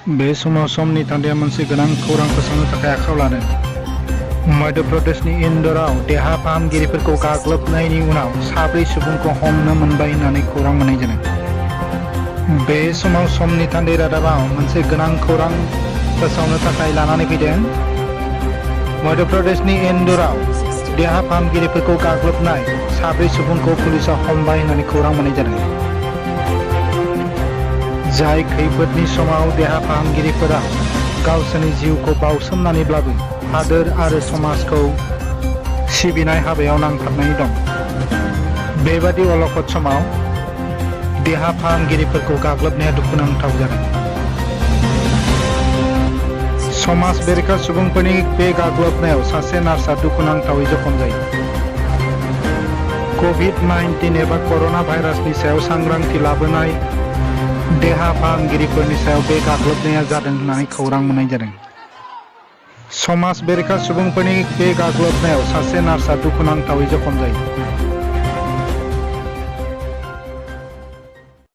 बे समाव समनि थान्दैया मोनसे गोनां खौरां फोसावनो थाखाय आखायाव लादों। मध्य प्रदेशनि इन्दौराव देहा फाहामगिरिफोरखौ गाग्लोबनायनि उनाव 4 सुबुंखौ हमनो मोनबाय होननानै खौरां मोननाय जादों। बे समाव समनि थान्दै रादाबाव मोनसे गोनां खौरां फोसावनो थाखाय लानानै फैदों। मध्य प्रदेशनि इन्दौराव देहा फाहामगिरिफोरखौ गाग्लोबनाय 4 सुबुंखौ पुलिसा हमबाय होननानै खौरां मोननाय जादों। जाय खैफोदनि समाव देहा फाहामगिरिफोरा गावसोरनि जिउखौ बावसोमनानैब्लाबो हादोर आरो समाजखौ सिबिनाय हाबायाव नांथाबनानै दं। बेबादि अलखद समाव देहा फाहामगिरिफोरखौ गाग्लोबनाया दुखुनांथाव जादों। समाज बेरेखा सुबुंफोरनि बे गाग्लोबनायाव सासे नार्सआ दुखुनांथावै जखम जायो। COVID-19 एबा कर'ना भाइरासनि सायाव सांग्रांथि लाबोनाय देहा फाहामगिरिफोरनि सायाव बे गाग्लोबनाया जादों होननानै खौरां मोननाय जादों। समाज बेरेखा सुबुंफोरनि बे गाग्लोबनायाव सासे नार्सआ दुखुनांथावै जखम जायो।